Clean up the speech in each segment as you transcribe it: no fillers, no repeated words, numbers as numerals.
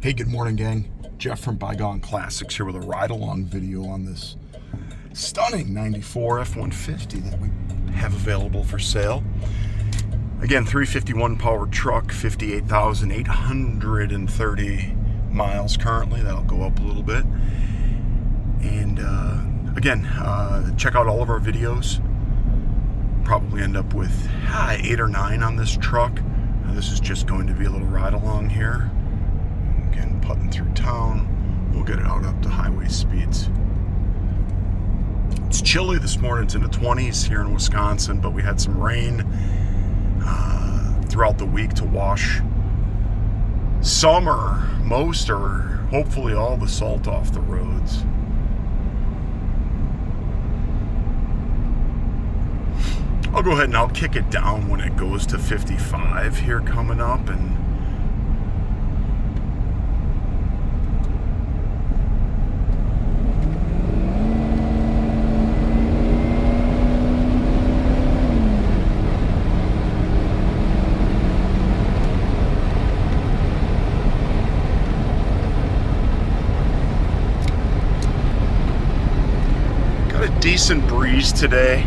Hey, good morning, gang. Jeff from Bygone Classics here with a ride-along video on this stunning 94 F150 that we have available for sale. Again, 351 powered truck, 58,830 miles currently. That'll go up a little bit. And again, check out all of our videos. Probably end up with 8 or 9 on this truck. This is just going to be a little ride-along here. Again, putting through town. We'll get it out up to highway speeds. It's chilly this morning. It's in the 20s here in Wisconsin, but we had some rain throughout the week to wash some or most or hopefully all the salt off the roads. I'll go ahead and I'll kick it down when it goes to 55 here coming up, and got a decent breeze today.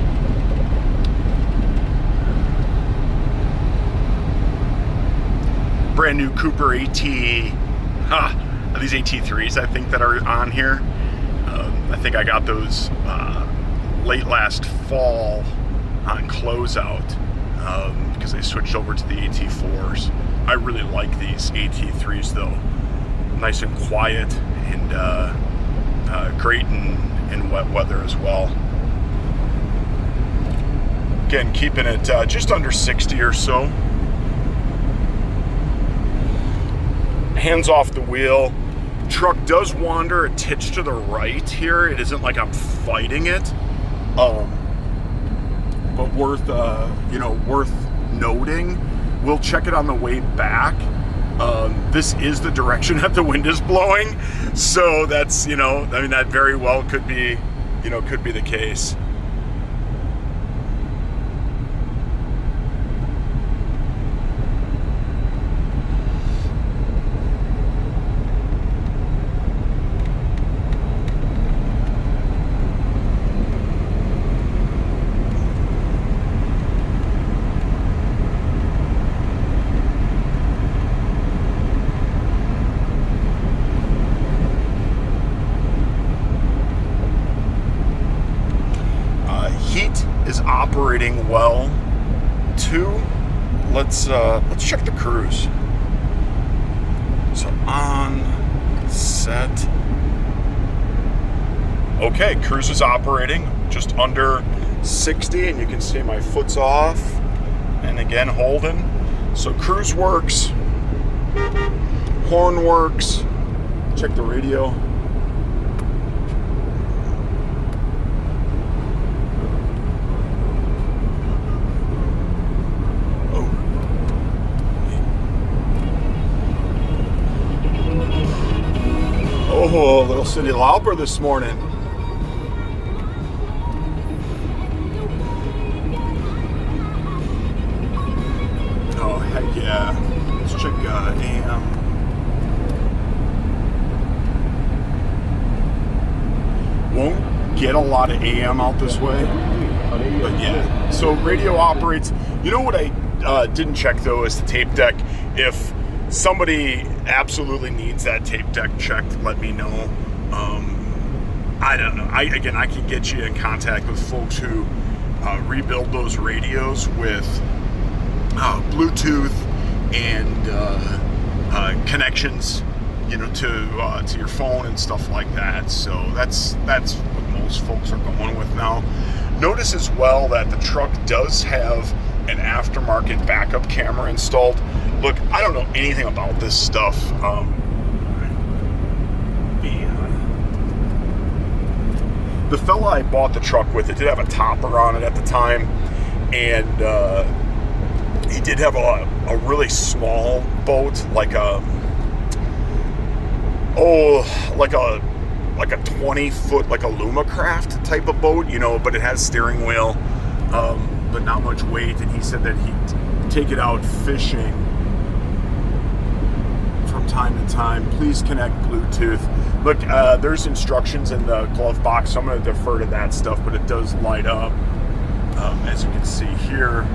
Brand new Cooper AT, these AT3s I think that are on here. I think I got those late last fall on closeout because they switched over to the AT4s. I really like these AT3s though. Nice and quiet and great in wet weather as well. Again, keeping it just under 60 or so. Hands off the wheel. Truck does wander a titch to the right here. It isn't like I'm fighting it, but worth noting. We'll check it on the way back. This is the direction that the wind is blowing, so that's that very well could be the case. Is operating well too. Let's check the cruise. So on, set. Okay, cruise is operating just under 60, and you can see my foot's off, and again holding. So cruise works, horn works. Check the radio. Oh, little Cindy Lauper this morning. Oh, heck yeah. Let's check AM. Won't get a lot of AM out this way, but yeah. So radio operates. You know what I didn't check though is the tape deck. If somebody absolutely needs that tape deck checked, let me know. I don't know. I can get you in contact with folks who rebuild those radios with Bluetooth and connections, to your phone and stuff like that. So that's what most folks are going with now. Notice as well that the truck does have an aftermarket backup camera installed. Look, I don't know anything about this stuff. The fella I bought the truck with, it did have a topper on it at the time, and he did have a really small boat, like a 20-foot, like a Lumacraft type of boat, but it has steering wheel, but not much weight. And he said that he'd take it out fishing from time time to time. Please connect Bluetooth. Look, there's instructions in the glove box, so I'm going to defer to that stuff, but it does light up, as you can see here.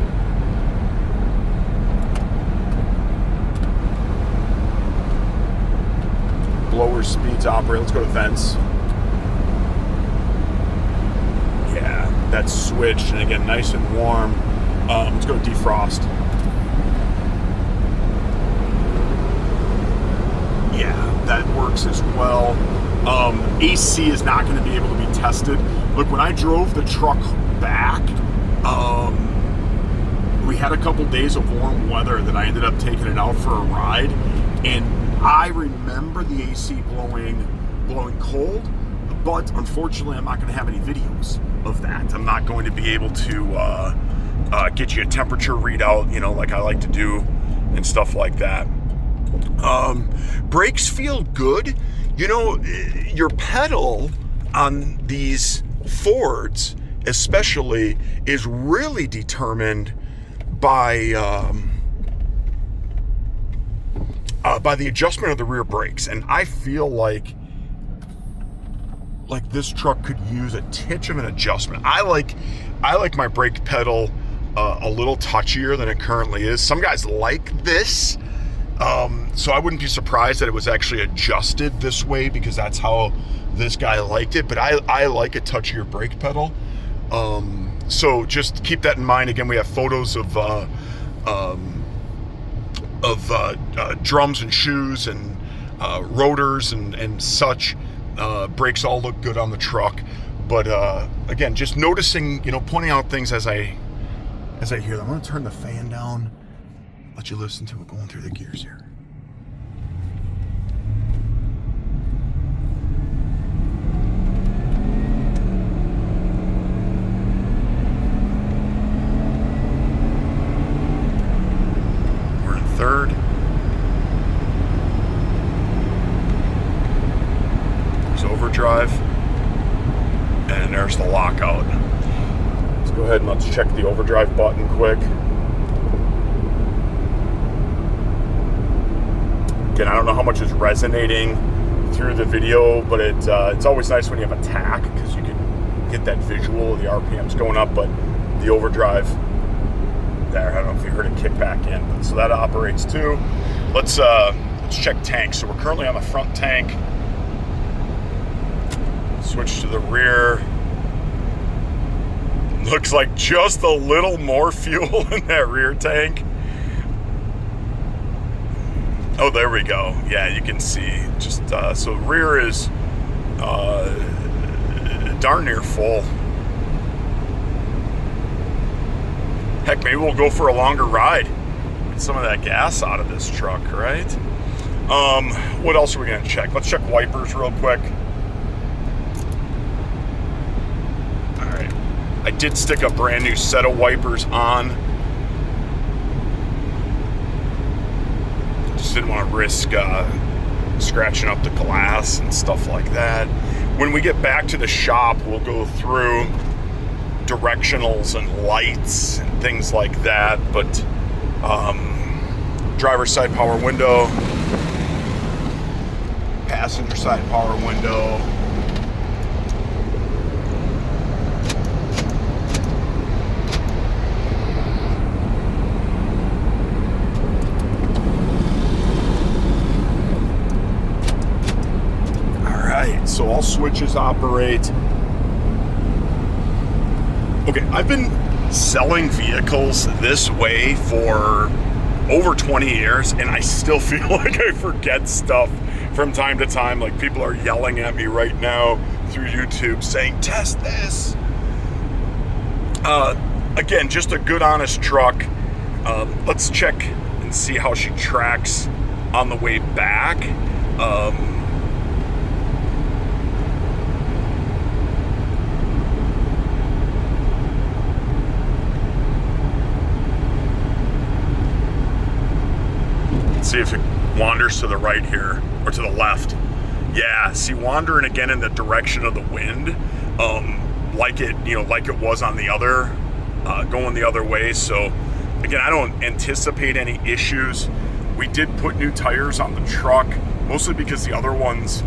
Blower speeds operate. Let's go to vents. Yeah, that's switched, and again, nice and warm. Let's go to defrost. Yeah, that works as well. AC is not going to be able to be tested. Look, when I drove the truck back, we had a couple days of warm weather that I ended up taking it out for a ride, and I remember the AC blowing cold, but unfortunately I'm not going to have any videos of that. I'm not going to be able to get you a temperature readout, you know, like I like to do and stuff like that. Brakes feel good. You know, your pedal on these Fords especially is really determined by the adjustment of the rear brakes, and I feel like this truck could use a titch of an adjustment. I like my brake pedal a little touchier than it currently is. Some guys like this, so I wouldn't be surprised that it was actually adjusted this way because that's how this guy liked it. But I like a touchier brake pedal, so just keep that in mind. Again, we have photos of drums and shoes and rotors and such. Brakes all look good on the truck, but again, just noticing, you know, pointing out things as I hear them. I'm going to turn the fan down, let you listen to it going through the gears here. We're in third. There's overdrive, and there's the lockout. Let's go ahead and let's check the overdrive button quick. Again, I don't know how much is resonating through the video, but it's always nice when you have a tach because you can get that visual of the RPMs going up. But the overdrive there, I don't know if you heard it kick back in, but so that operates too. Let's check tanks. So we're currently on the front tank. Switch to the rear. Looks like just a little more fuel in that rear tank. Oh, there we go. Yeah, you can see. Just so rear is darn near full. Heck, maybe we'll go for a longer ride. Get some of that gas out of this truck, right? What else are we gonna check? Let's check wipers real quick. All right, I did stick a brand new set of wipers on. Didn't want to risk scratching up the glass and stuff like that. When we get back to the shop, we'll go through directionals and lights and things like that. But driver's side power window, passenger side power window, so all switches operate. Okay, I've been selling vehicles this way for over 20 years, and I still feel like I forget stuff from time to time. Like, people are yelling at me right now through YouTube saying, test this. Again, just a good, honest truck. Let's check and see how she tracks on the way back. See if it wanders to the right here, or to the left. Yeah, see, wandering again in the direction of the wind, like it was on the other, going the other way. So again, I don't anticipate any issues. We did put new tires on the truck, mostly because the other ones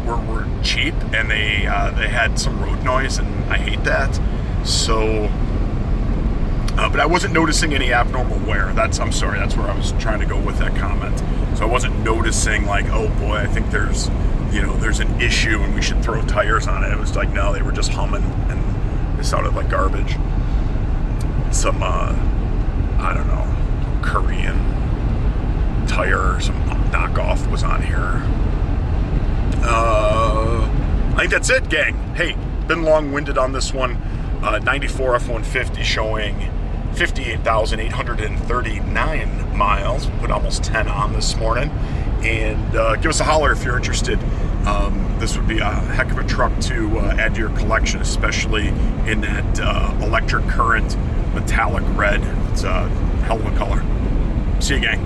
were cheap and they had some road noise, and I hate that. So, but I wasn't noticing any abnormal wear. I'm sorry, that's where I was trying to go with that comment. So I wasn't noticing like, oh boy, I think there's an issue and we should throw tires on it. It was like, no, they were just humming and they sounded like garbage. Some, I don't know, Korean tire or some knockoff was on here. I think that's it, gang. Hey, been long-winded on this one. 94 F-150 showing 58,839 miles. Put almost 10 on this morning. And give us a holler if you're interested. This would be a heck of a truck to add to your collection, especially in that electric current metallic red. It's a hell of a color. See you, gang.